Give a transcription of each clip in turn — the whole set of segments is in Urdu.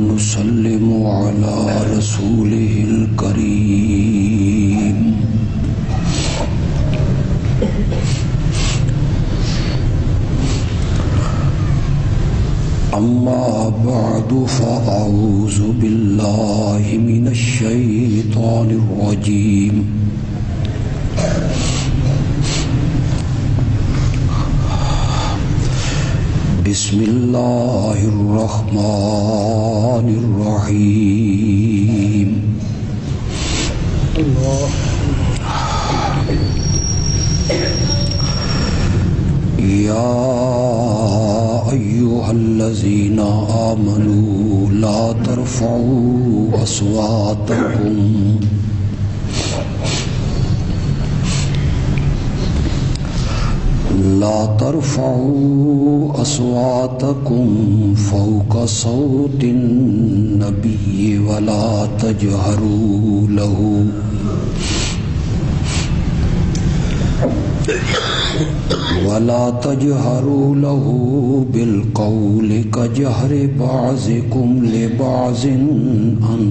نسلم على رسوله الكريم أما بعد فأعوذ بالله من الشيطان الرجيم بسم الله الرحمن الرحيم يا أيها الذين آمنوا لا ترفعوا أصواتكم فوق صوت النبي ولا تجهروا له بالقول كجهر بعضكم لبعض أن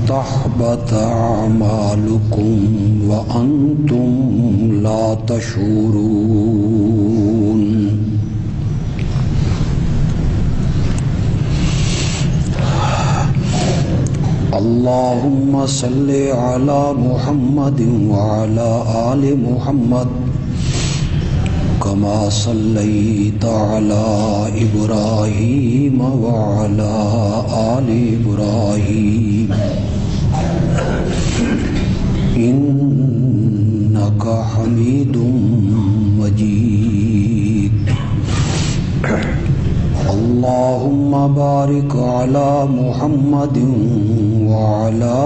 تحبط أعمالكم وأنتم لا تشعرون اللهم صل على محمد وعلى آل محمد كما صليت على إبراهيم وعلى آل إبراهيم إنك حميد مجيد اللهم بارك على محمد وعلى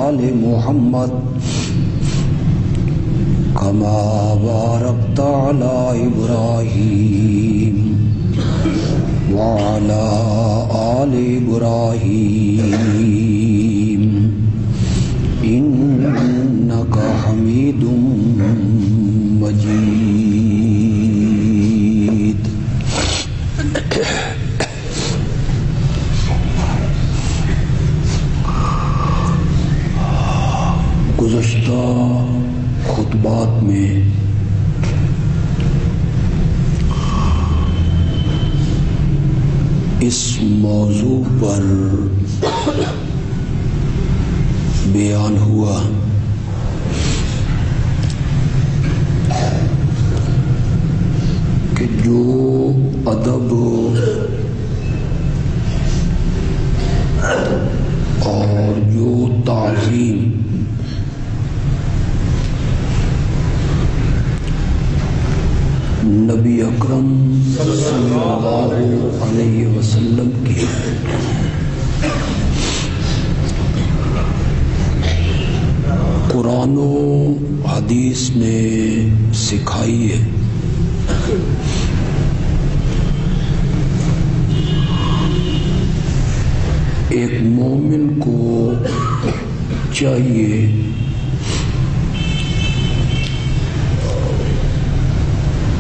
آل محمد كما باركت على إبراهيم وعلى آل إبراهيم إنك حميد مجيد گزشتہ خطبات میں اس موضوع پر بیان ہوا کہ جو ادب اور جو تعظیم نبی اکرم صلی اللہ علیہ وسلم کی قرآن و حدیث نے سکھائی ہے، ایک مومن کو چاہیے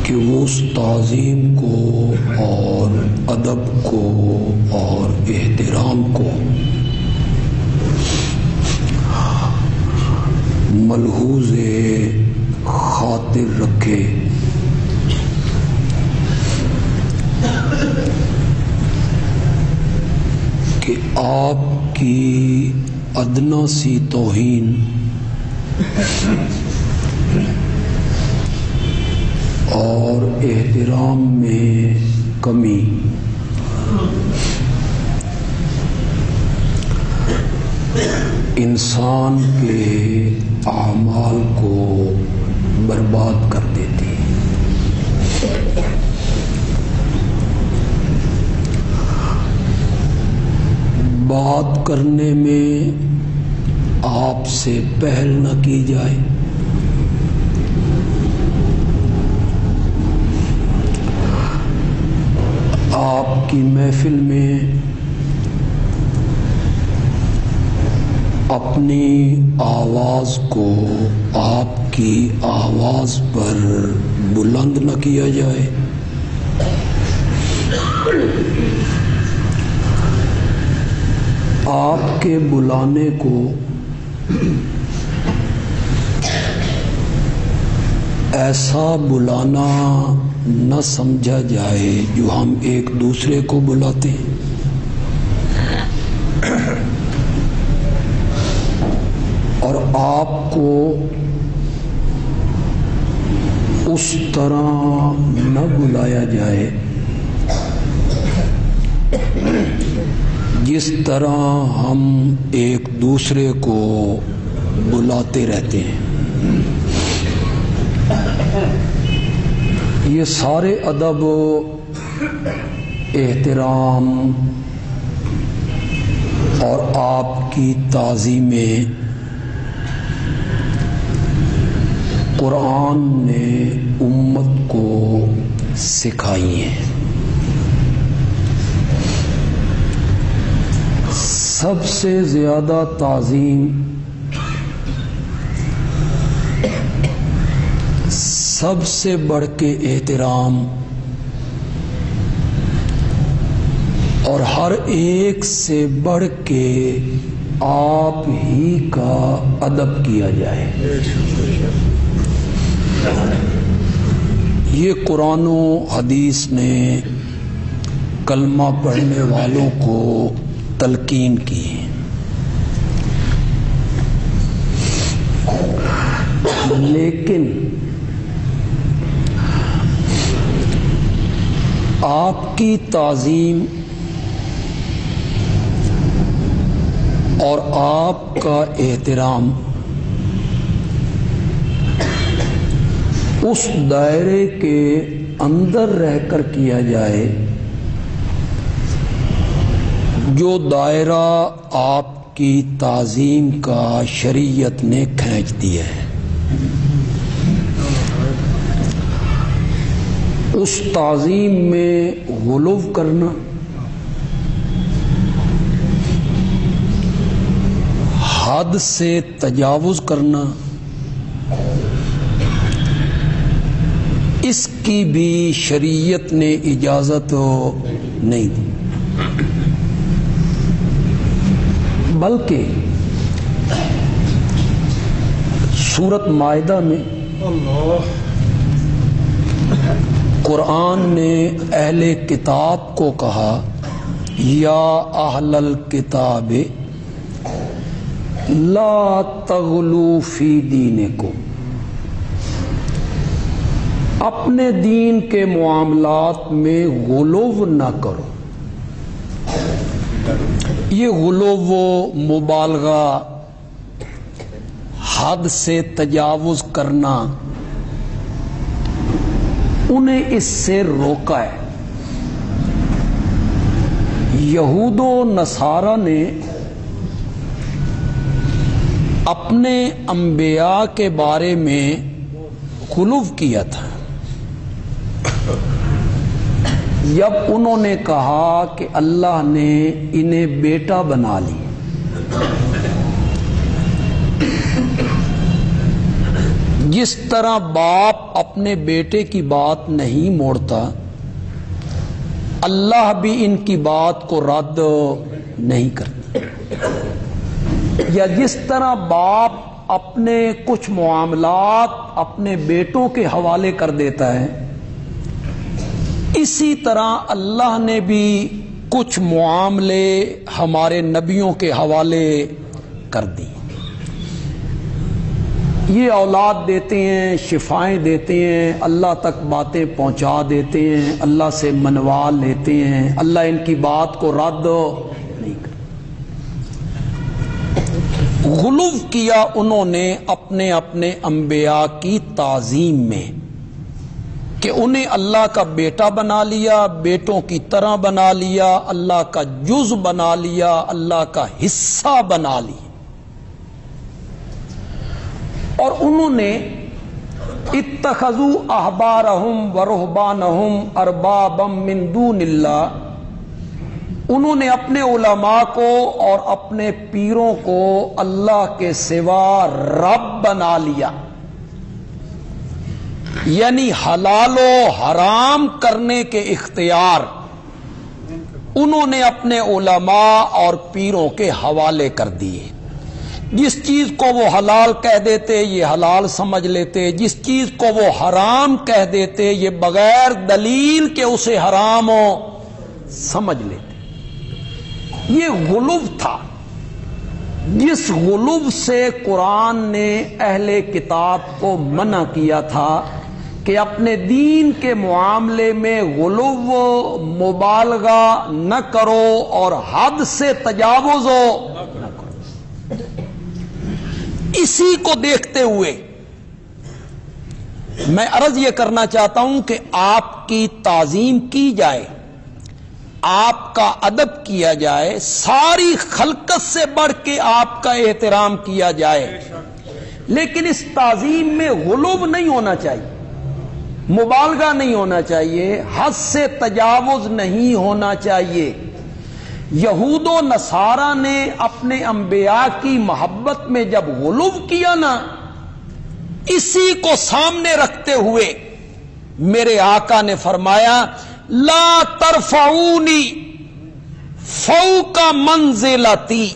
کہ وہ اس تعظیم کو اور ادب کو اور احترام کو ملحوظ خاطر رکھے، کہ آپ کی ادنا سی توہین اور احترام میں کمی انسان کے اعمال کو برباد کر دیتی ہے۔ بات کرنے میں آپ سے پہل نہ کی جائے، آپ کی محفل میں اپنی آواز کو آپ کی آواز پر بلند نہ کیا جائے، آپ کے بلانے کو ایسا بلانا نہ سمجھا جائے جو ہم ایک دوسرے کو بلاتے ہیں، اور آپ کو اس طرح نہ بلایا جائے جس طرح ہم ایک دوسرے کو بلاتے رہتے ہیں۔ یہ سارے ادب، احترام اور آپ کی تعظیمیں قرآن نے امت کو سکھائی ہیں۔ سب سے زیادہ تعظیم، سب سے بڑھ کے احترام، اور ہر ایک سے بڑھ کے آپ ہی کا ادب کیا جائے، یہ قرآن و حدیث نے کلمہ پڑھنے والوں کو تلقین کی۔ لیکن آپ کی تعظیم اور آپ کا احترام اس دائرے کے اندر رہ کر کیا جائے جو دائرہ آپ کی تعظیم کا شریعت نے کھینچ دیا ہے۔ اس تعظیم میں غلو کرنا، حد سے تجاوز کرنا، اس کی بھی شریعت نے اجازت نہیں دی، بلکہ سورۃ مائدہ میں قرآن نے اہل کتاب کو کہا، یا اہل الکتاب لا تغلوا فی دینکم، اپنے دین کے معاملات میں غلو نہ کرو۔ یہ غلو و مبالغہ، حد سے تجاوز کرنا، انہیں اس سے روکا ہے۔ یہود و نصارہ نے اپنے انبیاء کے بارے میں غلو کیا تھا جب انہوں نے کہا کہ اللہ نے انہیں بیٹا بنا لی۔ جس طرح باپ اپنے بیٹے کی بات نہیں موڑتا، اللہ بھی ان کی بات کو رد نہیں کرتا، یا جس طرح باپ اپنے کچھ معاملات اپنے بیٹوں کے حوالے کر دیتا ہے، اسی طرح اللہ نے بھی کچھ معاملے ہمارے نبیوں کے حوالے کر دی۔ یہ اولاد دیتے ہیں، شفائیں دیتے ہیں، اللہ تک باتیں پہنچا دیتے ہیں، اللہ سے منوا لیتے ہیں، اللہ ان کی بات کو رد نہیں کرتا۔ غلو کیا انہوں نے اپنے اپنے انبیاء کی تعظیم میں کہ انہیں اللہ کا بیٹا بنا لیا، بیٹوں کی طرح بنا لیا، اللہ کا جز بنا لیا، اللہ کا حصہ بنا لیا، اور انہوں نے اتخذوا احبارہم ورہبانہم اربابا من دون اللہ، انہوں نے اپنے علماء کو اور اپنے پیروں کو اللہ کے سوا رب بنا لیا، یعنی حلال و حرام کرنے کے اختیار انہوں نے اپنے علماء اور پیروں کے حوالے کر دیے۔ جس چیز کو وہ حلال کہہ دیتے یہ حلال سمجھ لیتے، جس چیز کو وہ حرام کہہ دیتے یہ بغیر دلیل کے اسے حرام ہو سمجھ لیتے۔ یہ غلو تھا، جس غلو سے قرآن نے اہل کتاب کو منع کیا تھا کہ اپنے دین کے معاملے میں غلو مبالغہ نہ کرو اور حد سے تجاوز نہ کرو۔ اسی کو دیکھتے ہوئے میں عرض یہ کرنا چاہتا ہوں کہ آپ کی تعظیم کی جائے، آپ کا ادب کیا جائے، ساری خلقت سے بڑھ کے آپ کا احترام کیا جائے، لیکن اس تعظیم میں غلو نہیں ہونا چاہیے، مبالغہ نہیں ہونا چاہیے، حد سے تجاوز نہیں ہونا چاہیے۔ یہود و نصارہ نے اپنے انبیاء کی محبت میں جب غلو کیا نا، اسی کو سامنے رکھتے ہوئے میرے آقا نے فرمایا لا ترفعونی فوق منزلتی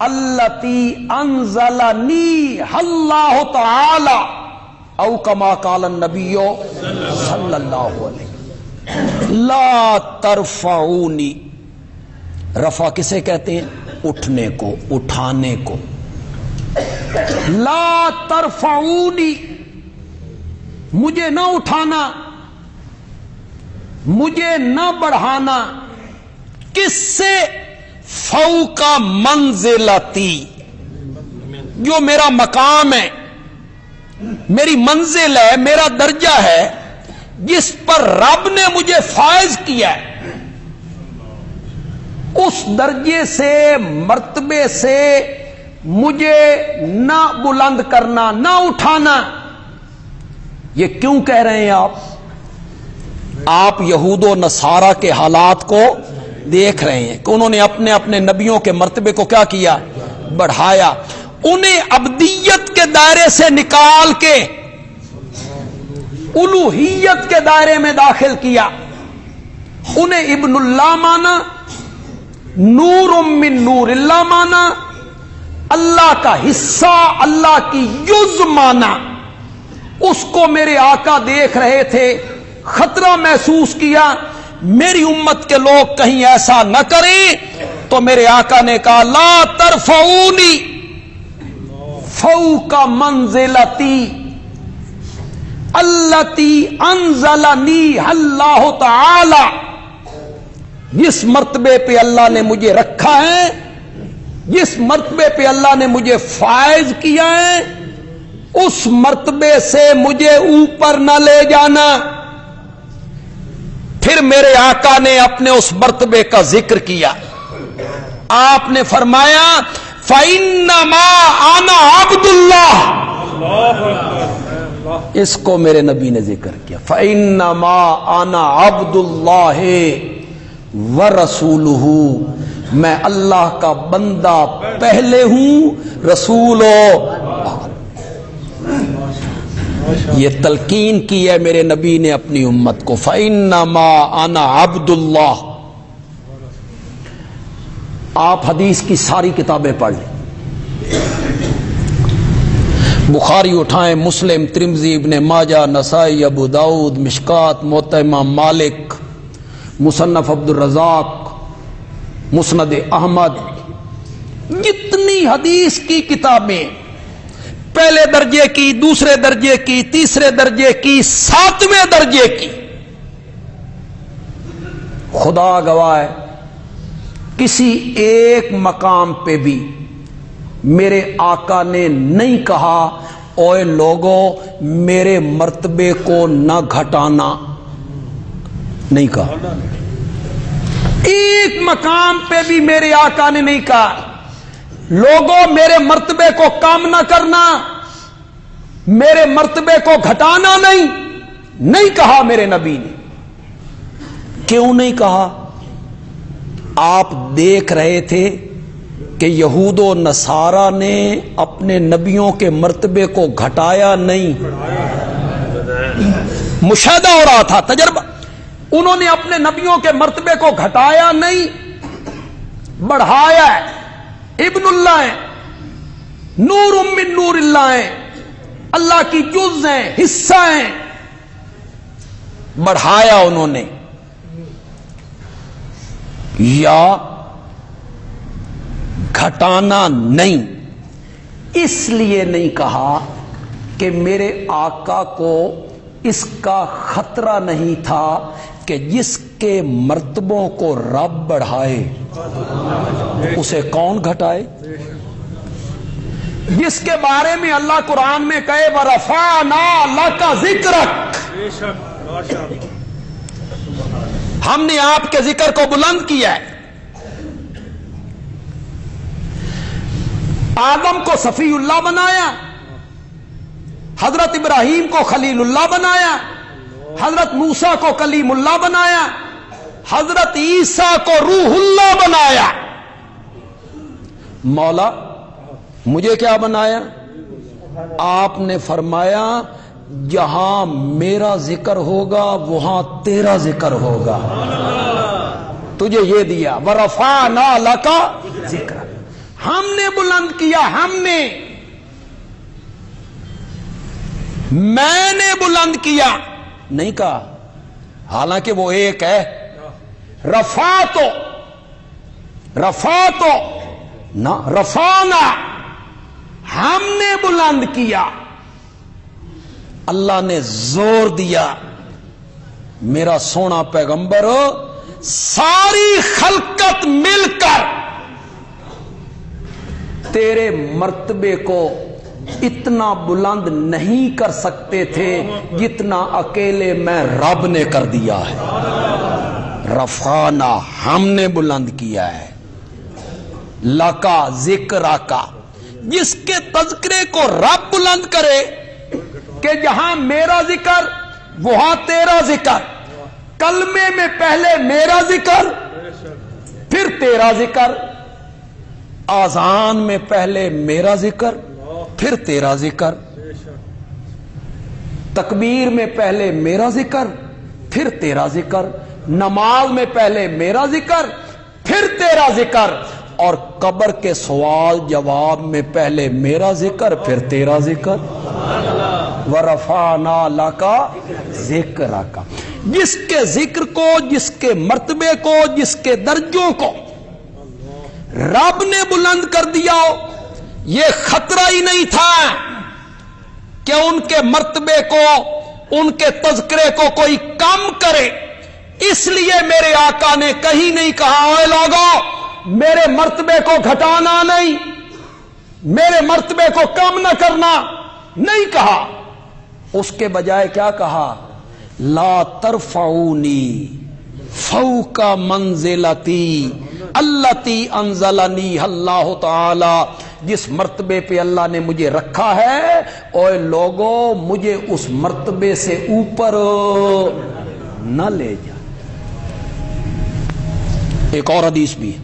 التی انزلنی اللہ تعالی او کما قال النبی صلی اللہ علیہ وسلم۔ لا ترفعونی، رفع کسے کہتے ہیں؟ اٹھنے کو، اٹھانے کو۔ لا ترفعونی، مجھے نہ اٹھانا، مجھے نہ بڑھانا، کس سے؟ فوق منزلتی، جو میرا مقام ہے، میری منزل ہے، میرا درجہ ہے، جس پر رب نے مجھے فائز کیا ہے، اس درجے سے، مرتبے سے مجھے نہ بلند کرنا، نہ اٹھانا۔ یہ کیوں کہہ رہے ہیں آپ یہود و نصارہ کے حالات کو دیکھ رہے ہیں کہ انہوں نے اپنے اپنے نبیوں کے مرتبے کو کیا کیا؟ بڑھایا، انہیں عبدیت کے دائرے سے نکال کے الوہیت کے دائرے میں داخل کیا، انہیں ابن اللہ مانا، نور من نور اللہ مانا، اللہ کا حصہ، اللہ کی جز مانا۔ اس کو میرے آقا دیکھ رہے تھے، خطرہ محسوس کیا میری امت کے لوگ کہیں ایسا نہ کریں، تو میرے آقا نے کہا لا ترفعونی فوق منزلتی التی انزلنی اللہ تعالی، جس مرتبے پہ اللہ نے مجھے رکھا ہے، جس مرتبے پہ اللہ نے مجھے فائز کیا ہے، اس مرتبے سے مجھے اوپر نہ لے جانا۔ پھر میرے آقا نے اپنے اس مرتبے کا ذکر کیا، آپ نے فرمایا فَإِنَّمَا أَنَا عَبْدُ اللَّهِ، اس کو میرے نبی نے ذکر کیا، فَإِنَّمَا أَنَا عَبْدُ اللَّهِ وَرَسُولُهُ، میں اللہ کا بندہ پہلے ہوں، رسول ہو۔ یہ تلقین کی ہے میرے نبی نے اپنی امت کو، فَإِنَّمَا أَنَا عَبْدُ اللَّهِ۔ آپ حدیث کی ساری کتابیں پڑھ لیں، بخاری اٹھائیں، مسلم، ترمذی، ابن ماجہ، نسائی، ابو داؤد، مشکات، موطا امام مالک، مصنف عبد الرزاق، مسند احمد، جتنی حدیث کی کتابیں، پہلے درجے کی، دوسرے درجے کی، تیسرے درجے کی، 7ویں درجے کی، خدا گواہ ہے کسی ایک مقام پہ بھی میرے آقا نے نہیں کہا اوے لوگوں میرے مرتبے کو نہ گھٹانا، نہیں کہا۔ ایک مقام پہ بھی میرے آقا نے نہیں کہا لوگوں میرے مرتبے کو کم نہ کرنا، میرے مرتبے کو گھٹانا، نہیں کہا میرے نبی نے۔ کیوں نہیں کہا؟ آپ دیکھ رہے تھے کہ یہود و نصارہ نے اپنے نبیوں کے مرتبے کو گھٹایا نہیں، مشاہدہ ہو رہا تھا، تجربہ، انہوں نے اپنے نبیوں کے مرتبے کو گھٹایا نہیں، بڑھایا ہے۔ ابن اللہ ہیں، نور من نور اللہ ہیں، اللہ کی جز ہیں، حصہ ہیں، بڑھایا انہوں نے۔ یا گھٹانا نہیں، اس لیے نہیں کہا کہ میرے آقا کو اس کا خطرہ نہیں تھا کہ جس کے مرتبوں کو رب بڑھائے اسے کون گھٹائے؟ جس کے بارے میں اللہ قرآن میں کہے وَرَفَعْنَا لَكَ ذِكْرَكَ، ہم نے آپ کے ذکر کو بلند کیا ہے۔ آدم کو صفی اللہ بنایا، حضرت ابراہیم کو خلیل اللہ بنایا، حضرت موسیٰ کو کلیم اللہ بنایا، حضرت عیسیٰ کو روح اللہ بنایا۔ مولا مجھے کیا بنایا؟ آپ نے فرمایا جہاں میرا ذکر ہوگا وہاں تیرا ذکر ہوگا، تجھے یہ دیا وَرَفَعْنَا لَكَ ذِكْرَكَ، ہم نے بلند کیا، ہم نے، میں نے بلند کیا نہیں کہا، حالانکہ وہ ایک ہے۔ رفعتو نہ رفعنا، ہم نے بلند کیا۔ اللہ نے زور دیا میرا سونا پیغمبر ساری خلقت مل کر تیرے مرتبے کو اتنا بلند نہیں کر سکتے تھے جتنا اکیلے میں رب نے کر دیا ہے۔ رفعنا، ہم نے بلند کیا ہے، لکا ذکرہ کا، جس کے تذکرے کو رب بلند کرے کہ جہاں میرا ذکر وہاں تیرا ذکر، کلمے میں پہلے میرا ذکر پھر تیرا ذکر، آذان میں پہلے میرا ذکر پھر تیرا ذکر، تکبیر میں پہلے میرا ذکر پھر تیرا ذکر، نماز میں پہلے میرا ذکر پھر تیرا ذکر، اور قبر کے سوال جواب میں پہلے میرا ذکر پھر تیرا ذکر۔ وَرَفَعْنَا لَكَ ذِكْرَكَ، جس کے ذکر کو، جس کے مرتبے کو، جس کے درجوں کو رب نے بلند کر دیا ہو، یہ خطرہ ہی نہیں تھا کہ ان کے مرتبے کو، ان کے تذکرے کو کوئی کم کرے۔ اس لیے میرے آقا نے کہیں نہیں کہا اے لوگو میرے مرتبے کو گھٹانا نہیں، میرے مرتبے کو کم نہ کرنا، نہیں کہا۔ اس کے بجائے کیا کہا؟ لا ترفعونی فوق منزلتی التی انزلنی اللہ تعالی، جس مرتبے پہ اللہ نے مجھے رکھا ہے اوے لوگو مجھے اس مرتبے سے اوپر نہ لے جا۔ ایک اور حدیث بھی ہے،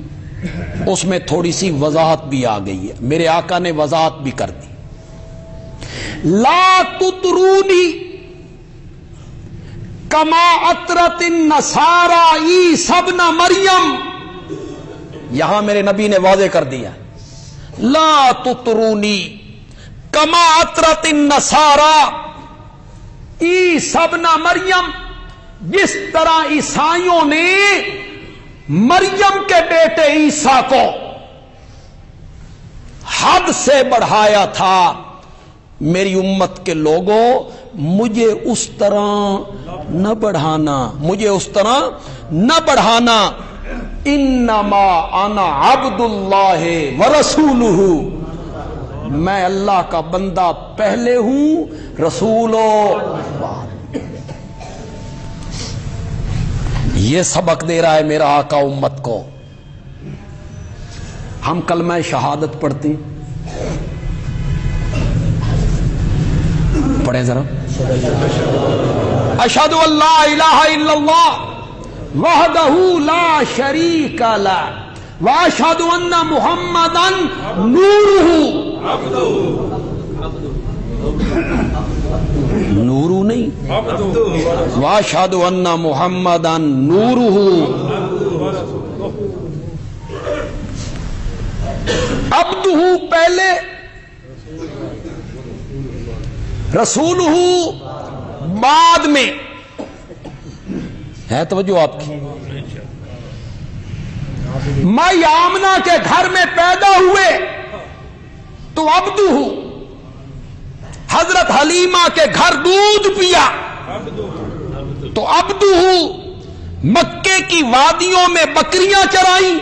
اس میں تھوڑی سی وضاحت بھی آ گئی ہے، میرے آقا نے وضاحت بھی کر دی۔ لا تطرونی کما اطرت النصارى عیسی ابن مریم، یہاں میرے نبی نے واضح کر دیا لا تطرونی کما اطرت النصارى عیسی ابن مریم، جس طرح عیسائیوں نے مریم کے بیٹے عیسیٰ کو حد سے بڑھایا تھا، میری امت کے لوگوں مجھے اس طرح نہ بڑھانا، مجھے اس طرح نہ بڑھانا۔ انما انا عبد اللہ ورسولہ، میں اللہ کا بندہ پہلے ہوں، رسولو بعد۔ یہ سبق دے رہا ہے میرا آقا امت کو۔ ہم کلمہ شہادت پڑھتے ہیں، پڑھیں ذرا، اشہدو ان لا الہ الا اللہ وحدہ لا شریک لہ واشہد ان محمدا نورہ نورو نہیں واشہد ان محمدا نورہ عبدہ پہلے رسولہ بعد میں ہے توجہ آپ کی مائی آمنہ کے گھر میں پیدا ہوئے تو عبدہ حضرت حلیمہ کے گھر دودھ پیا تو عبدہ مکے کی وادیوں میں بکریاں چرائیں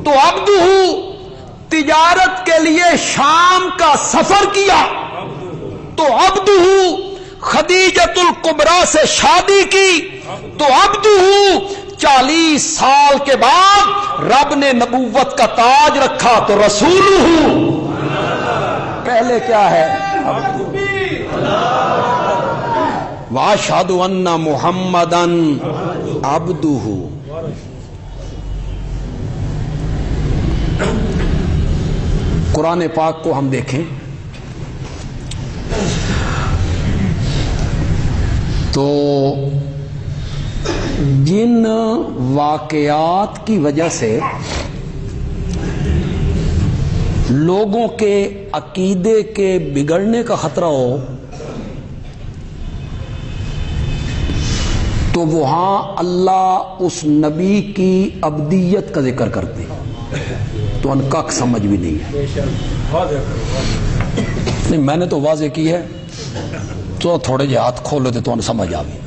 تو عبدہ تجارت کے لیے شام کا سفر کیا تو عبدہ خدیجۃ الکبریٰ سے شادی کی تو عبدہ 40 سال کے بعد رب نے نبوت کا تاج رکھا تو رسولہ پہلے کیا ہے واشہد ان محمدا عبدہ قرآن پاک کو ہم دیکھیں تو جن واقعات کی وجہ سے لوگوں کے عقیدے کے بگڑنے کا خطرہ ہو تو وہاں اللہ اس نبی کی ابدیت کا ذکر کرتے ہیں تو ان کا سمجھ بھی نہیں ہے نہیں میں نے تو واضح کی ہے تو تھوڑے جے ہاتھ کھولو تو ان سمجھ آ گئی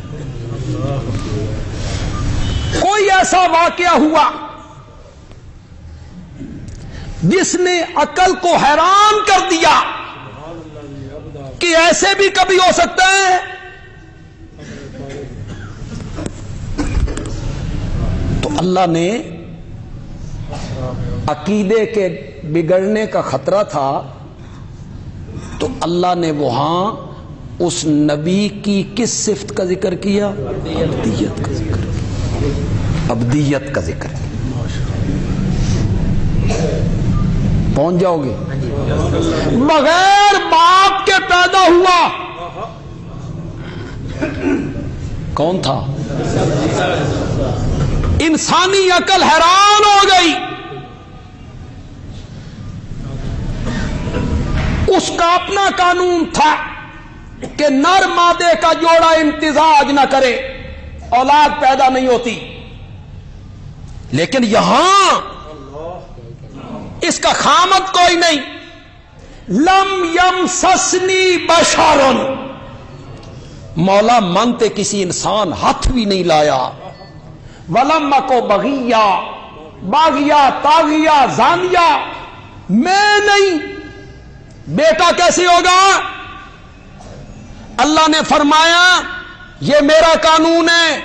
کوئی ایسا واقعہ ہوا جس نے عقل کو حیران کر دیا کہ ایسے بھی کبھی ہو سکتا ہے تو اللہ نے عقیدے کے بگڑنے کا خطرہ تھا تو اللہ نے وہاں اس نبی کی کس صفت کا ذکر کیا ابدیت کا ذکر ابدیت کا ذکر پہنچ جاؤ گے بغیر باپ کے پیدا ہوا کون تھا انسانی عقل حیران ہو گئی اس کا اپنا قانون تھا کہ نر مادے کا جوڑا امتزاج نہ کرے اولاد پیدا نہیں ہوتی لیکن یہاں اس کا خامد کوئی نہیں لم یمسسنی بشر مولا مانگتے کسی انسان ہاتھ بھی نہیں لایا ولم کو بغیا باغیا تاغیا زانیا میں نہیں بیٹا کیسے ہوگا اللہ نے فرمایا یہ میرا قانون ہے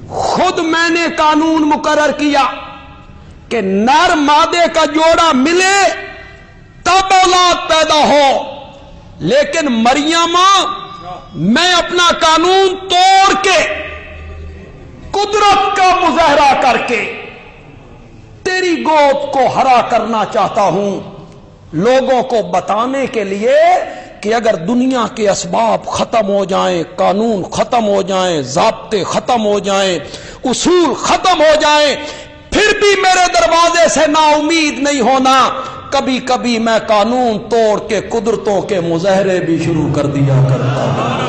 خود میں نے قانون مقرر کیا کہ نر مادے کا جوڑا ملے تب اولاد پیدا ہو لیکن مریم میں اپنا قانون توڑ کے قدرت کا مظاہرہ کر کے تیری گود کو ہرا کرنا چاہتا ہوں لوگوں کو بتانے کے لیے کہ اگر دنیا کے اسباب ختم ہو جائیں قانون ختم ہو جائیں ضابطے ختم ہو جائیں اصول ختم ہو جائیں پھر بھی میرے دروازے سے نا امید نہیں ہونا کبھی کبھی میں قانون توڑ کے قدرتوں کے مظاہرے بھی شروع کر دیا کرتا ہوں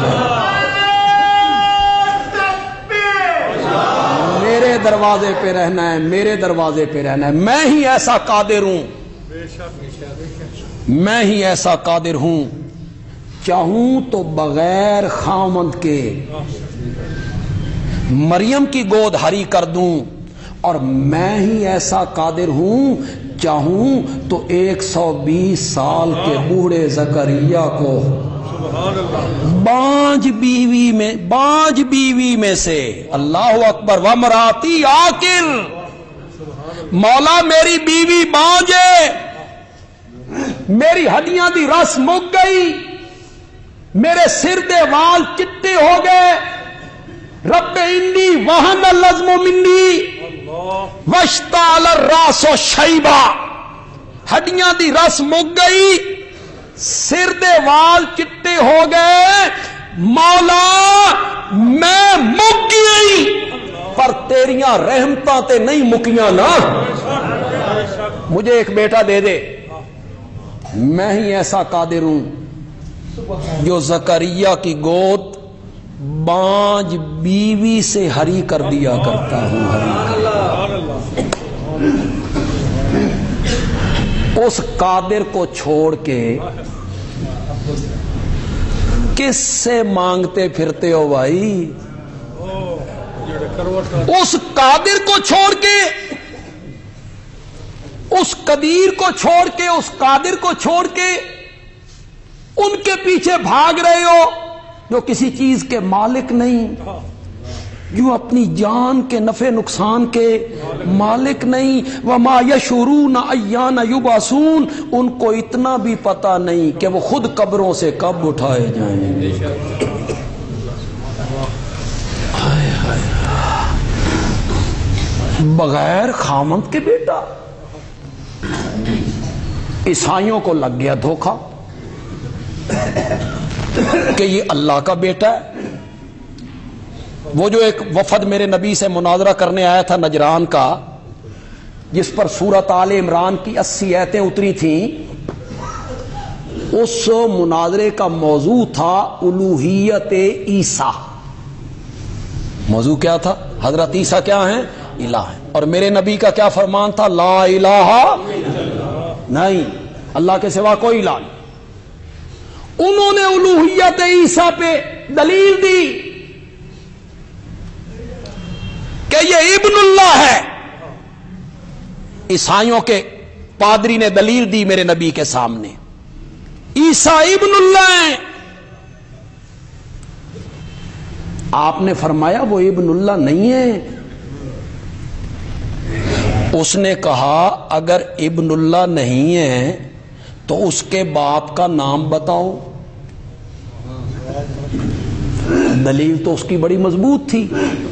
میرے دروازے پہ رہنا ہے میرے دروازے پہ رہنا ہے میں ہی ایسا قادر ہوں میں ہی ایسا قادر ہوں چاہوں تو بغیر خامند کے مریم کی گود ہری کر دوں اور میں ہی ایسا قادر ہوں چاہوں تو 120 سال کے بوڑھے زکریا کو بانج بیوی میں سے اللہ اکبر وامراتی عاقل مولا میری بیوی بانج ہے میری ہڈیاں دی رس مک گئی میرے سر دے وال چٹے ہو گئے رب انی وہن العظم منی واشتعل الراس شیبا، ہڈیاں دی رس مک گئی، سر دے وال چٹے ہو گئے، مولا میں مک گئی، پر تیریاں رحمتاں تے نہیں مکیاں نا، مجھے ایک بیٹا دے دے، میں ہی ایسا قادر ہوں جو زکریا کی گود بانج بیوی سے ہری کر دیا کرتا ہوں، اس قادر کو چھوڑ کے کس سے مانگتے پھرتے ہو بھائی؟ اس قادر کو چھوڑ کے، اس قدیر کو چھوڑ کے، اس قادر کو چھوڑ کے ان کے پیچھے بھاگ رہے ہو جو کسی چیز کے مالک نہیں، جو اپنی جان کے نفع نقصان کے مالک نہیں۔ وما یشعرون ایان یبعثون، ان کو اتنا بھی پتہ نہیں کہ وہ خود قبروں سے کب اٹھائے جائیں گے۔ بغیر خامند کے بیٹا، عیسائیوں کو لگ گیا دھوکہ کہ یہ اللہ کا بیٹا ہے۔ وہ جو ایک وفد میرے نبی سے مناظرہ کرنے آیا تھا نجران کا، جس پر سورۃ آل عمران کی 80 آیتیں اتری تھیں، اس مناظرے کا موضوع تھا الوہیت عیسیٰ۔ موضوع کیا تھا؟ حضرت عیسیٰ کیا ہیں؟ الہ ہیں۔ اور میرے نبی کا کیا فرمان تھا؟ لا الہ نہیں، اللہ کے سوا کوئی الہ نہیں۔ انہوں نے الوہیت عیسیٰ پہ دلیل دی کہ یہ ابن اللہ ہے۔ عیسائیوں کے پادری نے دلیل دی میرے نبی کے سامنے، عیسیٰ ابن اللہ ہیں۔ آپ نے فرمایا وہ ابن اللہ نہیں ہے۔ اس نے کہا اگر ابن اللہ نہیں ہے تو اس کے باپ کا نام بتاؤ۔ دلیل تو اس کی بڑی مضبوط تھی،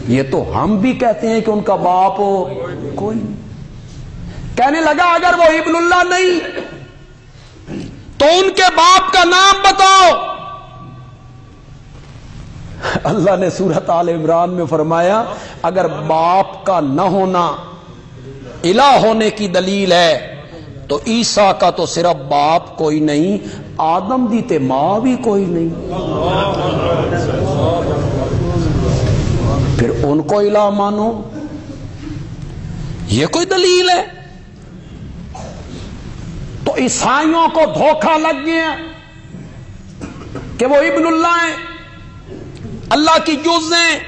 یہ تو ہم بھی کہتے ہیں کہ ان کا باپ کوئی نہیں۔ کہنے لگا اگر وہ ابن اللہ نہیں تو ان کے باپ کا نام بتاؤ۔ اللہ نے سورۃ آل عمران میں فرمایا اگر باپ کا نہ ہونا الہ ہونے کی دلیل ہے تو عیسیٰ کا تو صرف باپ کوئی نہیں، آدم دی تے ماں بھی کوئی نہیں، پھر ان کو الہ مانو، یہ کوئی دلیل ہے؟ تو عیسائیوں کو دھوکہ لگ گیا کہ وہ ابن اللہ ہیں، اللہ کی جز ہیں،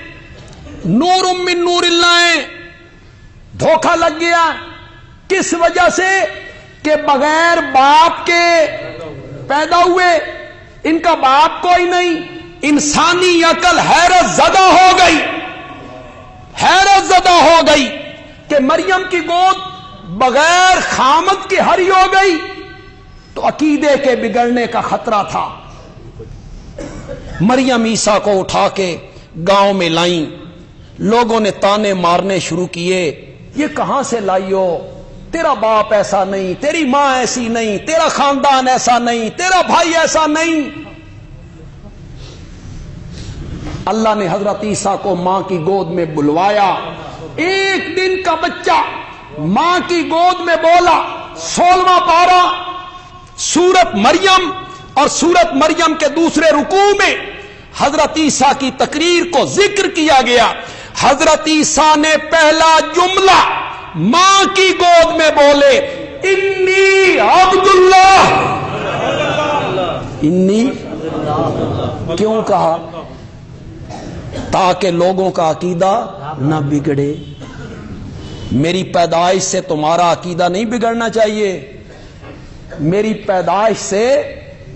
نور من نور اللہ ہیں۔ دھوکہ لگ گیا کس وجہ سے؟ کہ بغیر باپ کے پیدا ہوئے، ان کا باپ کوئی نہیں۔ انسانی عقل حیرت زدہ ہو گئی، حیرت زدہ ہو گئی کہ مریم کی گود بغیر خامد کے ہری ہو گئی، تو عقیدے کے بگڑنے کا خطرہ تھا۔ مریم عیسیٰ کو اٹھا کے گاؤں میں لائیں، لوگوں نے تانے مارنے شروع کیے، یہ کہاں سے لائی ہو؟ تیرا باپ ایسا نہیں، تیری ماں ایسی نہیں، تیرا خاندان ایسا نہیں، تیرا بھائی ایسا نہیں۔ اللہ نے حضرت عیسیٰ کو ماں کی گود میں بلوایا، ایک دن کا بچہ ماں کی گود میں بولا۔ 16واں پارہ سورت مریم اور سورت مریم کے دوسرے رکوع میں حضرت عیسیٰ کی تقریر کو ذکر کیا گیا۔ حضرت عیسیٰ نے پہلا جملہ ماں کی گود میں بولے انی عبداللہ۔ انی کیوں کہا؟ تاکہ لوگوں کا عقیدہ نہ بگڑے۔ میری پیدائش سے تمہارا عقیدہ نہیں بگڑنا چاہیے، میری پیدائش سے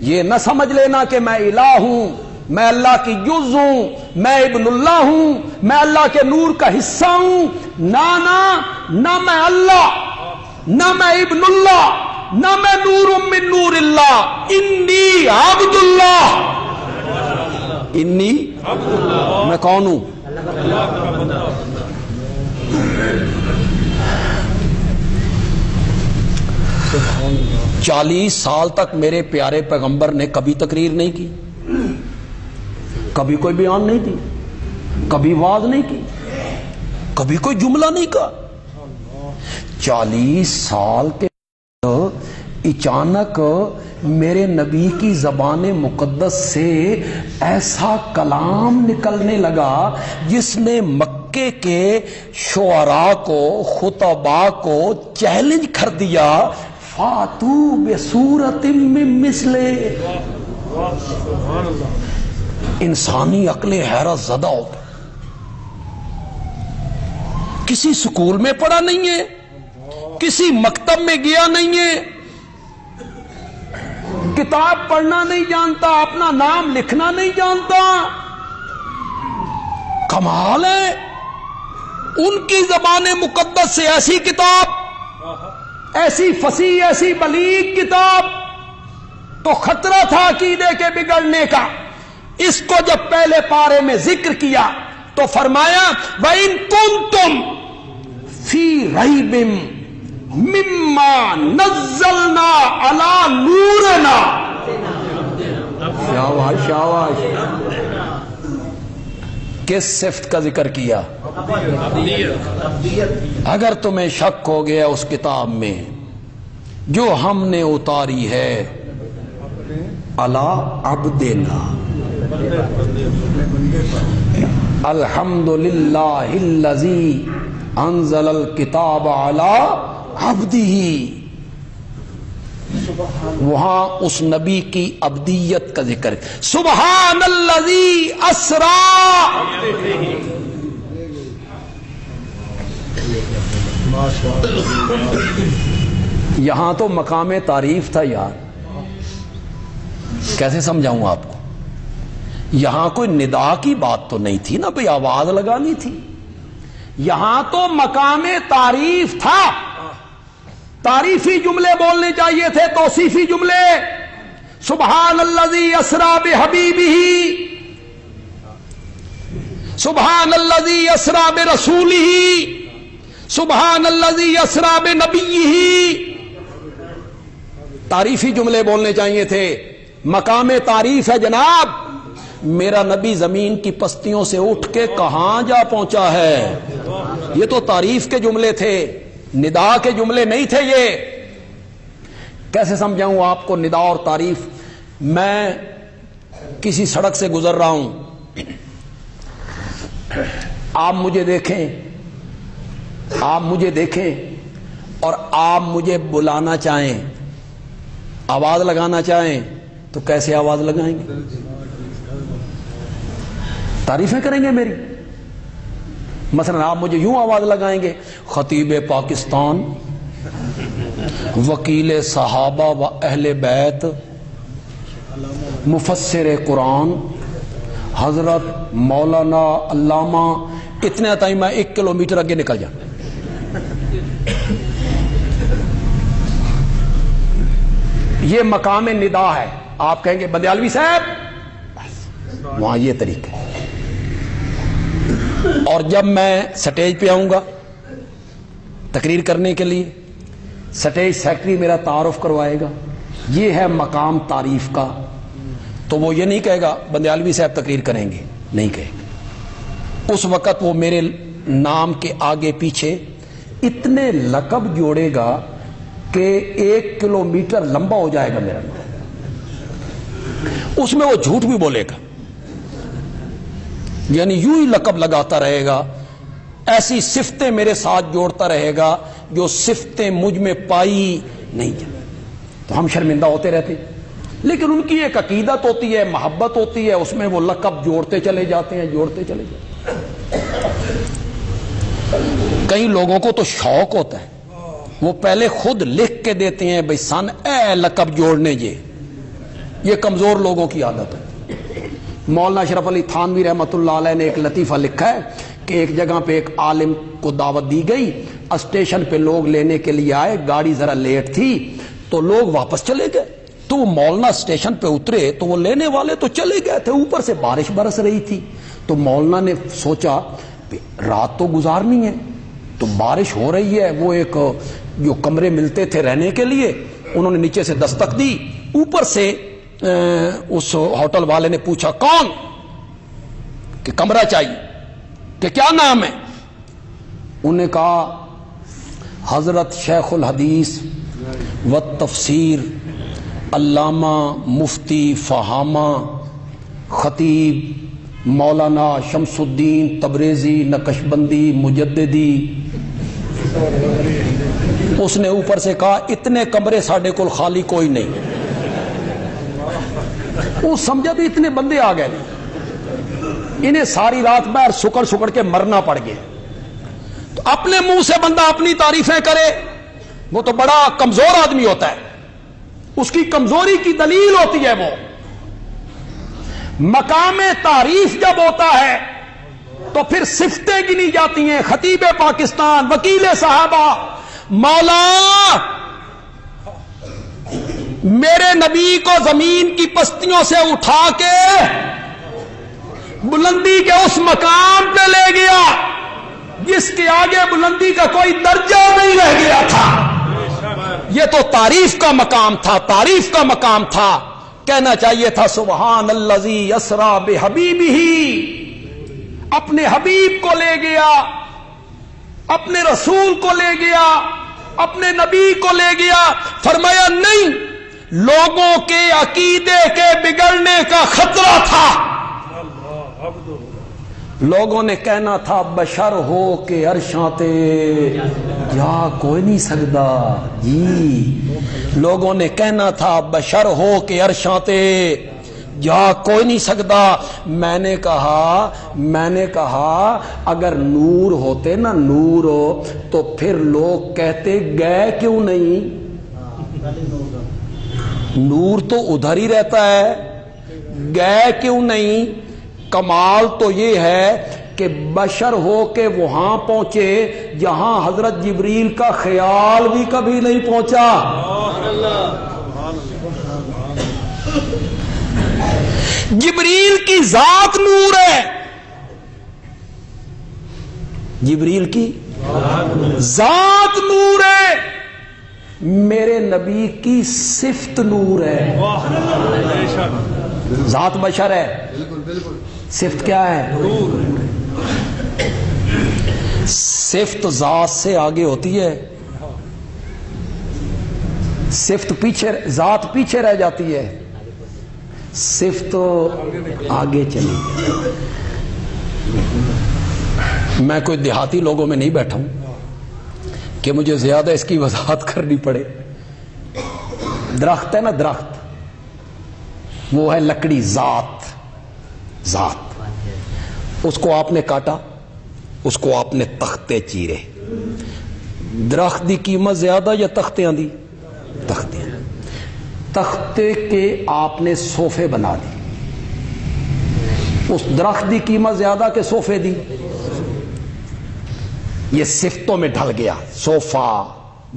یہ نہ سمجھ لینا کہ میں الہ ہوں، میں اللہ کی جز ہوں، میں ابن اللہ ہوں، میں اللہ کے نور کا حصہ ہوں۔ نہ میں اللہ، نہ میں ابن اللہ، نہ میں نور من نور اللہ، انی عبد اللہ۔ انی میں کون ہوں؟ چالیس سال تک میرے پیارے پیغمبر نے کبھی تقریر نہیں کی، کبھی کوئی بیان نہیں دی، کبھی وعظ نہیں کی، کبھی کوئی جملہ نہیں کہا۔ 40 سال کے اچانک میرے نبی کی زبان مقدس سے ایسا کلام نکلنے لگا جس نے مکے کے شعراء کو، خطباء کو چیلنج کر دیا، فاتو بصورت من مثلہ۔ انسانی عقلیں حیرت زدہ ہو گئی۔ کسی سکول میں پڑھا نہیں ہے، کسی مکتب میں گیا نہیں ہے، کتاب پڑھنا نہیں جانتا، اپنا نام لکھنا نہیں جانتا۔ کمال ہے، ان کی زبان مقدس سے ایسی کتاب، ایسی فصیح، ایسی بلیغ کتاب، تو خطرہ تھا عقیدے کے بگڑنے کا۔ اس کو جب پہلے پارے میں ذکر کیا تو فرمایا وَإِن كُنتُمْ فِي رَيْبٍ مما نزلنا علی نورنا۔ شاباش شاباش۔ کس صفت کا ذکر کیا؟ اگر تمہیں شک ہو گیا اس کتاب میں جو ہم نے اتاری ہے علی عبدنا، الحمدللہ الذی انزل الکتاب علی عبدہ، وہاں اس نبی کی عبدیت کا ذکر، سبحان الذی اسرا۔ یہاں تو مقام تعریف تھا یار، کیسے سمجھاؤں آپ کو؟ یہاں کوئی ندا کی بات تو نہیں تھی نا بھئی آواز لگانی تھی، یہاں تو مقام تعریف تھا، تعریفی جملے بولنے چاہیے تھے، توصیفی جملے۔ سبحان الذی اسرا بحبیبہ، سبحان الذی اسرا برسولہ، سبحان الذی اسرا بنبیہ، تعریفی جملے بولنے چاہیے تھے۔ مقام تعریف ہے جناب، میرا نبی زمین کی پستیوں سے اٹھ کے کہاں جا پہنچا ہے، یہ تو تعریف کے جملے تھے، ندا کے جملے نہیں تھے یہ۔ کیسے سمجھاؤں آپ کو ندا اور تعریف؟ میں کسی سڑک سے گزر رہا ہوں، آپ مجھے دیکھیں اور آپ مجھے بلانا چاہیں، آواز لگانا چاہیں تو کیسے آواز لگائیں گے؟ تعریفیں کریں گے میری؟ مثلا آپ مجھے یوں آواز لگائیں گے، خطیب پاکستان، وکیل صحابہ و اہل بیت، مفسر قرآن حضرت مولانا علامہ، اتنے ٹائم میں 1 کلومیٹر آگے نکل جاؤں۔ یہ مقام ندا ہے۔ آپ کہیں گے بندیالوی صاحب، وہاں یہ طریقہ ہے۔ اور جب میں سٹیج پہ آؤں گا تقریر کرنے کے لیے، سٹیج سیکرٹری میرا تعارف کروائے گا، یہ ہے مقام تعریف کا، تو وہ یہ نہیں کہے گا بندیالوی صاحب تقریر کریں گے، نہیں کہے گا۔ اس وقت وہ میرے نام کے آگے پیچھے اتنے لقب جوڑے گا کہ 1 کلومیٹر لمبا ہو جائے گا میرا نام، اس میں وہ جھوٹ بھی بولے گا، یعنی یوں ہی لقب لگاتا رہے گا، ایسی صفتیں میرے ساتھ جوڑتا رہے گا جو صفتیں مجھ میں پائی نہیں جاتی۔ تو ہم شرمندہ ہوتے رہتے، لیکن ان کی ایک عقیدت ہوتی ہے، محبت ہوتی ہے، اس میں وہ لقب جوڑتے چلے جاتے ہیں۔ کئی لوگوں کو تو شوق ہوتا ہے، وہ پہلے خود لکھ کے دیتے ہیں بھئی سن اے لقب جوڑنے یہ کمزور لوگوں کی عادت ہے۔ مولانا اشرف علی تھانوی رحمۃ اللہ علیہ نے ایک لطیفہ لکھا ہے کہ ایک جگہ پہ ایک عالم کو دعوت دی گئی، اسٹیشن پہ لوگ لینے کے لیے آئے، گاڑی ذرا لیٹ تھی تو لوگ واپس چلے گئے، تو وہ مولانا اسٹیشن پہ اترے تو وہ لینے والے تو چلے گئے تھے، اوپر سے بارش برس رہی تھی، تو مولانا نے سوچا رات تو گزارنی ہے، تو بارش ہو رہی ہے، وہ ایک جو کمرے ملتے تھے رہنے کے لیے انہوں نے نیچے سے دستک دی، اوپر سے اس ہوٹل والے نے پوچھا کون، کہ کمرہ چاہیے، کہ کیا نام ہے؟ انہوں نے کہا حضرت شیخ الحدیث و تفسیر علامہ مفتی فہامہ خطیب مولانا شمس الدین تبریزی نقشبندی مجددی۔ اس نے اوپر سے کہا اتنے کمرے ساڈے کول خالی کوئی نہیں۔ وہ سمجھا بھی اتنے بندے آ گئے، انہیں ساری رات باہر سکڑ سکڑ کے مرنا پڑ گیا۔ تو اپنے منہ سے بندہ اپنی تعریفیں کرے وہ تو بڑا کمزور آدمی ہوتا ہے، اس کی کمزوری کی دلیل ہوتی ہے وہ۔ مقام تعریف جب ہوتا ہے تو پھر صفتیں گنی جاتی ہیں۔ خطیب پاکستان، وکیل صحابہ، مولا میرے نبی کو زمین کی پستیوں سے اٹھا کے بلندی کے اس مقام پہ لے گیا جس کے آگے بلندی کا کوئی درجہ نہیں رہ گیا تھا۔ یہ تو تعریف کا مقام تھا، تعریف کا مقام تھا۔ کہنا چاہیے تھا سبحان الذی اسریٰ بحبیبہ، اپنے حبیب کو لے گیا، اپنے رسول کو لے گیا، اپنے نبی کو لے گیا۔ فرمایا نہیں، لوگوں کے عقیدے کے بگڑنے کا خطرہ تھا۔ لوگوں نے کہنا تھا بشر ہو کے عرشاں تے جا کوئی نہیں سکتا جی، لوگوں نے کہنا تھا بشر ہو کے عرشاں تے جا کوئی نہیں سکتا۔ میں نے کہا اگر نور ہوتے نا، نور ہو تو پھر لوگ کہتے گئے کیوں نہیں؟ نور تو ادھر ہی رہتا ہے، گئے کیوں نہیں؟ کمال تو یہ ہے کہ بشر ہو کے وہاں پہنچے جہاں حضرت جبریل کا خیال بھی کبھی نہیں پہنچا۔ جبریل کی ذات نور ہے، جبریل کی ذات نور ہے، میرے نبی کی صفت نور ہے۔ ذات بشر ہے، صفت کیا ہے؟ صفت ذات سے آگے ہوتی ہے، صفت پیچھے، ذات پیچھے رہ جاتی ہے، صفت آگے چلی جاتی۔ میں کوئی دیہاتی لوگوں میں نہیں بیٹھا ہوں کہ مجھے زیادہ اس کی وضاحت کرنی پڑے۔ درخت ہے نا، درخت وہ ہے لکڑی، ذات، اس کو آپ نے کاٹا، اس کو آپ نے تختے چیرے، درخت دی قیمت زیادہ یا تختیاں دی؟ تختے کے آپ نے صوفے بنا دی، اس درخت دی قیمت زیادہ کہ صوفے دی؟ یہ صفتوں میں ڈھل گیا، صوفہ،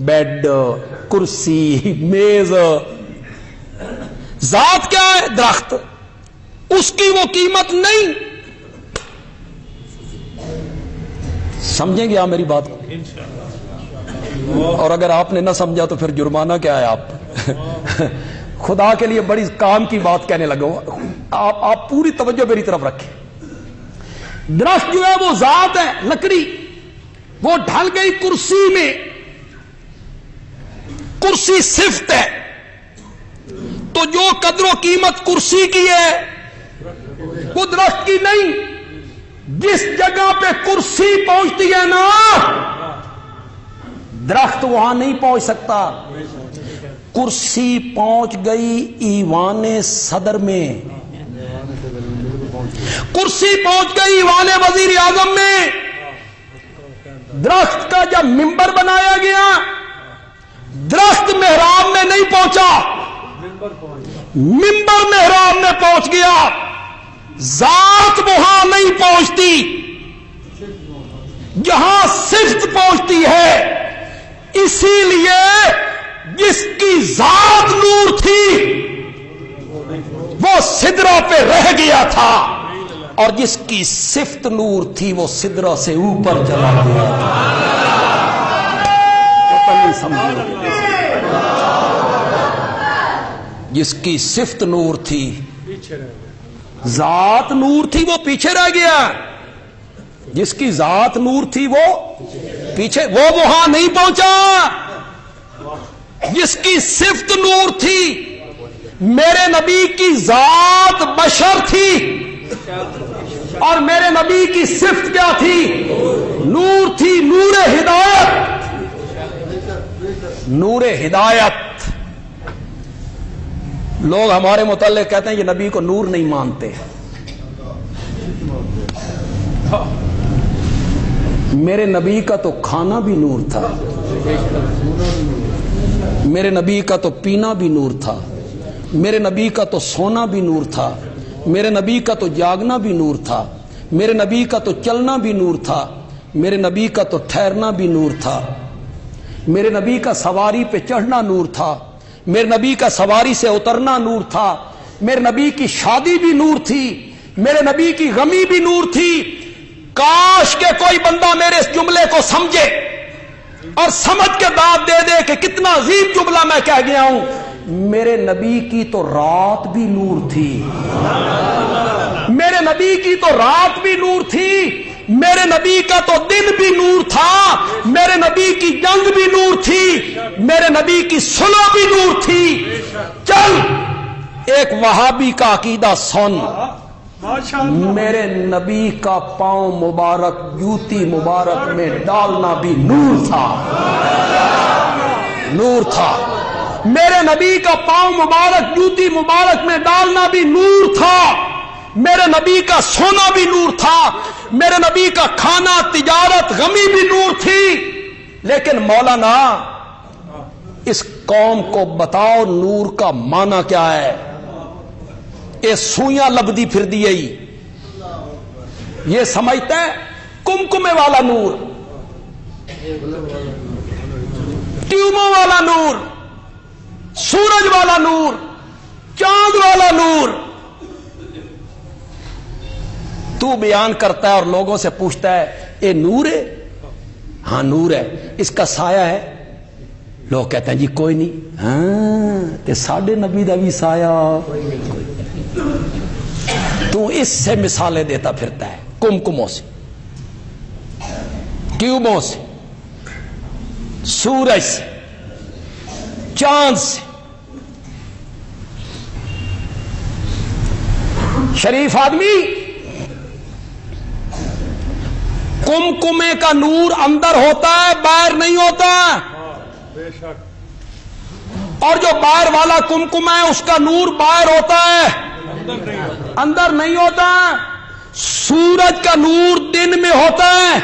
بیڈ، کرسی، میز۔ ذات کیا ہے؟ درخت، اس کی وہ قیمت نہیں۔ سمجھیں گے آپ میری بات کو؟ اور اگر آپ نے نہ سمجھا تو پھر جرمانہ کیا ہے آپ؟ خدا کے لیے بڑی کام کی بات کہنے لگا ہوں، آپ پوری توجہ میری طرف رکھیں۔ درخت جو ہے وہ ذات ہے، لکڑی، وہ ڈھل گئی کرسی میں، کرسی صفت ہے، تو جو قدر و قیمت کرسی کی ہے وہ درخت کی نہیں۔ جس جگہ پہ کرسی پہنچتی ہے نا، درخت وہاں نہیں پہنچ سکتا۔ کرسی پہنچ گئی ایوان صدر میں، کرسی پہنچ گئی ایوان وزیر اعظم میں۔ درخت کا جب ممبر بنایا گیا، درخت محراب میں نہیں پہنچا، ممبر محراب میں پہنچ گیا، ذات وہاں نہیں پہنچتی جہاں صفت پہنچتی ہے۔ اسی لیے جس کی ذات نور تھی وہ سدرہ پہ رہ گیا تھا، اور جس کی صفت نور تھی وہ سدرہ سے اوپر چلا گیا تھا۔ جس کی صفت نور تھی، ذات نور تھی، وہ پیچھے رہ گیا۔ جس کی ذات نور تھی وہ پیچھے، وہ وہاں نہیں پہنچا۔ جس کی صفت نور تھی، میرے نبی کی ذات بشر تھی اور میرے نبی کی صفت کیا تھی؟ نور تھی، نور ہدایت۔ نور ہدایت۔ لوگ ہمارے متعلق کہتے ہیں کہ نبی کو نور نہیں مانتے۔ میرے نبی کا تو کھانا بھی نور تھا، میرے نبی کا تو پینا بھی نور تھا، میرے نبی کا تو سونا بھی نور تھا، میرے نبی کا تو جاگنا بھی نور تھا، میرے نبی کا تو چلنا بھی نور تھا، میرے نبی کا تو ٹھہرنا بھی نور تھا، میرے نبی کا سواری پہ چڑھنا نور تھا، میرے نبی کا سواری سے اترنا نور تھا، میرے نبی کی شادی بھی نور تھی، میرے نبی کی غمی بھی نور تھی۔ کاش کہ کوئی بندہ میرے اس جملے کو سمجھے اور سمجھ کے داد دے دے کہ کتنا عظیم جملہ میں کہہ گیا ہوں۔ میرے نبی کی تو رات بھی نور تھی، میرے نبی کی تو رات بھی نور تھی، میرے نبی کا تو دن بھی نور تھا، میرے نبی کی جنگ بھی نور تھی، میرے نبی کی صلح بھی نور تھی۔ چل ایک وہابی کا عقیدہ سن، میرے نبی کا پاؤں مبارک جوتی مبارک میں ڈالنا بھی نور تھا، نور تھا۔ میرے نبی کا پاؤں مبارک جوتی مبارک میں ڈالنا بھی نور تھا، میرے نبی کا سونا بھی نور تھا، میرے نبی کا کھانا تجارت غمی بھی نور تھی۔ لیکن مولانا اس قوم کو بتاؤ نور کا معنی کیا ہے؟ یہ سوئیاں لبدی پھر دی، یہ سمجھتا ہے کمکمے والا نور، ٹیوبوں والا نور، سورج والا نور، چاند والا نور۔ تو بیان کرتا ہے اور لوگوں سے پوچھتا ہے اے نور ہے؟ ہاں نور ہے۔ اس کا سایہ ہے؟ لوگ کہتے ہیں جی کوئی نہیں۔ ہاں تے ساڈے نبی دا بھی سایہ۔ تو اس سے مثالیں دیتا پھرتا ہے، کمکموں سے، ٹیوبوں سے، سورج سے، چاند سے۔ شریف آدمی، کمکمے کا نور اندر ہوتا ہے، باہر نہیں ہوتا۔ اور جو باہر والا کمکمہ ہے اس کا نور باہر ہوتا ہے، اندر نہیں ہوتا۔ سورج کا نور دن میں ہوتا ہے،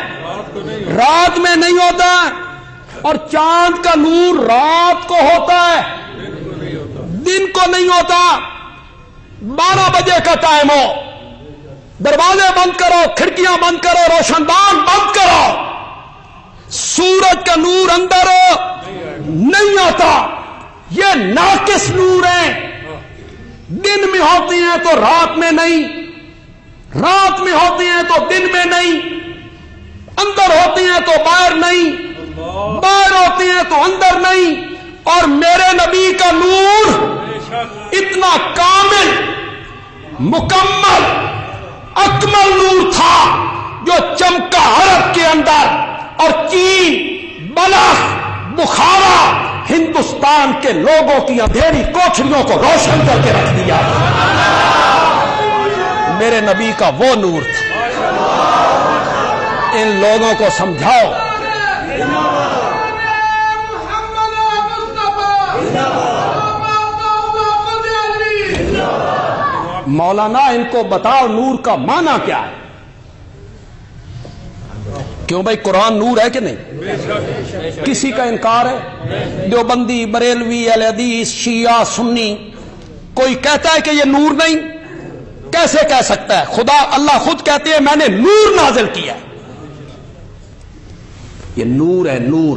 رات میں نہیں ہوتا، اور چاند کا نور رات کو ہوتا ہے، دن کو نہیں ہوتا۔ 12 بجے کا ٹائم ہو، دروازے بند کرو، کھڑکیاں بند کرو، روشن دان بند کرو، سورج کا نور اندر نہیں آتا۔ یہ ناقص نور ہیں، دن میں ہوتی ہیں تو رات میں نہیں، رات میں ہوتی ہیں تو دن میں نہیں، اندر ہوتی ہیں تو باہر نہیں، باہر ہوتی ہیں تو اندر نہیں۔ اور میرے نبی کا نور اتنا کامل، مکمل، اکمل نور تھا جو چمکا عرب کے اندر اور چین، بلخ، بخارا، ہندوستان کے لوگوں کی اندھیری کوٹھریوں کو روشن کر کے رکھ دیا۔ میرے نبی کا وہ نور تھا۔ ان لوگوں کو سمجھاؤ۔ مولانا ان کو بتاؤ نور کا معنی کیا ہے؟ کیوں بھائی قرآن نور ہے کہ نہیں؟ کسی کا انکار ہے؟ دیوبندی، بریلوی، اہل حدیث، شیعہ، سنی، کوئی کہتا ہے کہ یہ نور نہیں؟ کیسے کہہ سکتا ہے؟ خدا اللہ خود کہتے ہیں میں نے نور نازل کیا ہے۔ یہ نور ہے، نور۔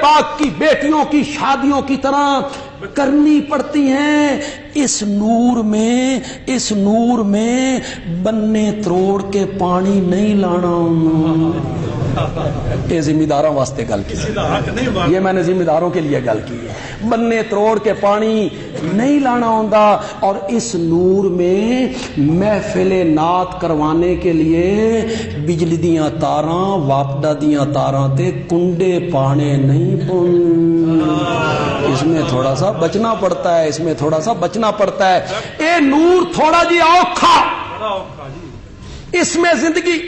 پاک کی بیٹیوں کی شادیوں کی طرح کرنی پڑتی ہیں. اس نور میں بننے تروڑ کے پانی نہیں لانا. یہ ذمہ داروں واسطے گل کی، یہ میں نے ذمہ داروں کے لیے گل کی ہے. بننے تروڑ کے پانی نہیں لانا ہوندا. اور اس نور میں محفل نعت کروانے کے لیے بجلی دیاں تاراں واپڈا دیاں تاراں تے کنڈے پانے نہیں پون. اس میں تھوڑا سا بچنا پڑتا ہے، اس میں تھوڑا سا بچنا پڑتا ہے. اے نور تھوڑا جی اوکھا، اس میں زندگی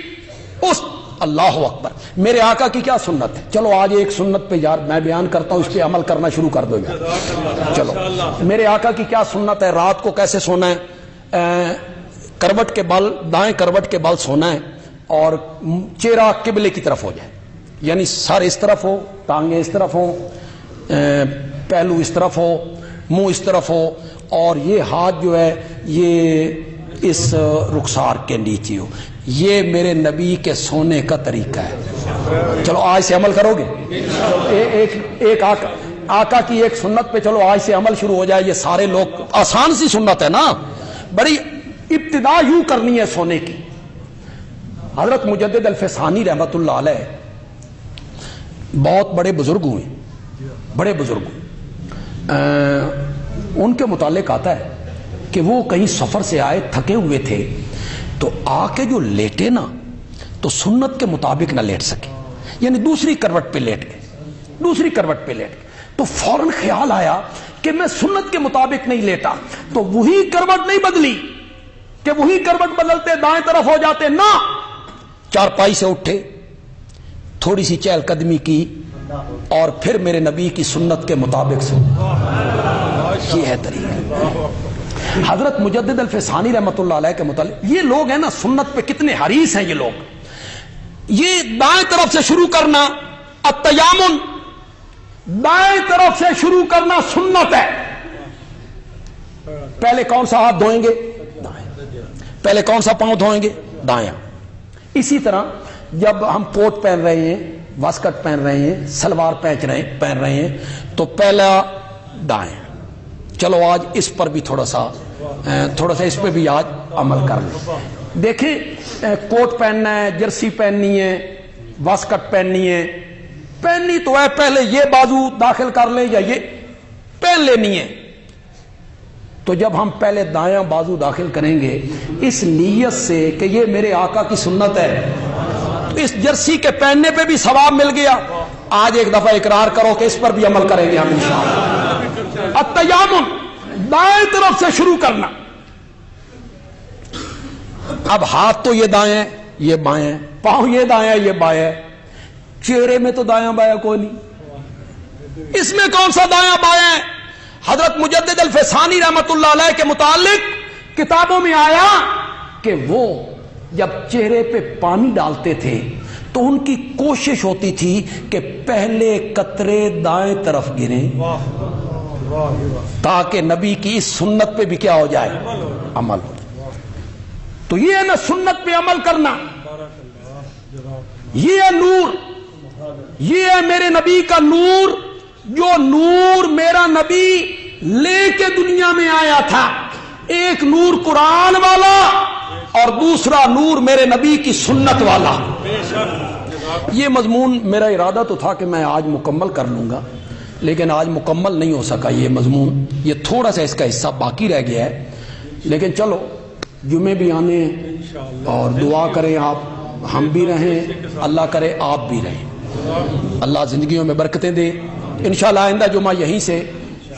اس اللہ اکبر. میرے آقا کی کیا سنت ہے؟ چلو آج ایک سنت پہ یار میں بیان کرتا ہوں، اس پہ عمل کرنا شروع کر دو یار. چلو میرے آقا کی کیا سنت ہے؟ رات کو کیسے سونا ہے؟ کروٹ کے بل، دائیں کروٹ کے بل سونا ہے اور چہرہ قبلے کی طرف ہو جائے، یعنی سر اس طرف ہو، ٹانگیں اس طرف ہو، پہلو اس طرف ہو، منہ اس طرف ہو، اور یہ ہاتھ جو ہے یہ اس رخسار کے نیچے ہو. یہ میرے نبی کے سونے کا طریقہ ہے. چلو آج سے عمل کرو گے؟ ایک آقا کی ایک سنت پہ چلو آج سے عمل شروع ہو جائے. یہ سارے لوگ آسان سی سنت ہے نا، بڑی ابتدا یوں کرنی ہے سونے کی. حضرت مجدد الفسانی رحمت اللہ علیہ بہت بڑے بزرگ ہوئے، بڑے بزرگ. ان کے متعلق آتا ہے کہ وہ کہیں سفر سے آئے، تھکے ہوئے تھے، تو آ کے جو لیٹے نا تو سنت کے مطابق نہ لیٹ سکے، یعنی دوسری کروٹ پہ لیٹ گئے، دوسری کروٹ پہ لیٹ گئے. تو فوراً خیال آیا کہ میں سنت کے مطابق نہیں لیٹا، تو وہی کروٹ نہیں بدلی کہ وہی کروٹ بدلتے دائیں طرف ہو جاتے، نہ چارپائی سے اٹھے، تھوڑی سی چہل قدمی کی اور پھر میرے نبی کی سنت کے مطابق سے. یہ ہے طریقہ. حضرت مجدد الفسانی رحمت اللہ علیہ کے متعلق یہ لوگ ہیں نا سنت پہ کتنے حریص ہیں یہ لوگ. یہ دائیں طرف سے شروع کرنا التیامن، دائیں طرف سے شروع کرنا سنت ہے. پہلے کون سا ہاتھ دھوئیں گے؟ دائیں. پہلے کون سا پاؤں دھوئیں گے؟ دائیں. اسی طرح جب ہم کوٹ پہن رہے ہیں، واسکٹ پہن رہے ہیں، سلوار پہن رہے ہیں تو پہلا دائیں. چلو آج اس پر بھی تھوڑا سا اس پہ بھی آج عمل کر لیں. دیکھیں کوٹ پہننا ہے، جرسی پہننی ہے، واسکٹ پہننی ہے، پہننی تو ہے، پہلے یہ بازو داخل کر لیں یا یہ پہن لینی ہے. تو جب ہم پہلے دایاں بازو داخل کریں گے اس نیت سے کہ یہ میرے آقا کی سنت ہے، اس جرسی کے پہننے پہ بھی ثواب مل گیا. آج ایک دفعہ اقرار کرو کہ اس پر بھی عمل کریں گے ہم انشاءاللہ. التیامن، دائیں طرف سے شروع کرنا. اب ہاتھ تو یہ دائیں یہ بائیں، پاؤں یہ دائیں یہ بائیں، چہرے میں تو دایاں بایاں کوئی نہیں. اس میں کون سا دایاں بایاں؟ حضرت مجدد الفسانی رحمت اللہ علیہ کے متعلق کتابوں میں آیا کہ وہ جب چہرے پہ پانی ڈالتے تھے تو ان کی کوشش ہوتی تھی کہ پہلے قطرے دائیں طرف گریں تاکہ نبی کی اس سنت پہ بھی کیا ہو جائے؟ عمل ہو جائے. تو یہ ہے نا سنت پہ عمل کرنا، یہ ہے نور، یہ ہے میرے نبی کا نور. جو نور میرا نبی لے کے دنیا میں آیا تھا، ایک نور قرآن والا اور دوسرا نور میرے نبی کی سنت والا. یہ مضمون میرا ارادہ تو تھا کہ میں آج مکمل کر لوں گا، لیکن آج مکمل نہیں ہو سکا یہ مضمون. یہ تھوڑا سا اس کا حصہ باقی رہ گیا ہے، لیکن چلو جمعے بھی آنے اور دعا کریں آپ، ہم بھی رہیں، اللہ کرے آپ بھی رہیں. اللہ زندگیوں میں برکتیں دے. انشاءاللہ آئندہ جمعہ یہیں سے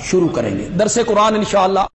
شروع کریں گے درس قرآن انشاءاللہ.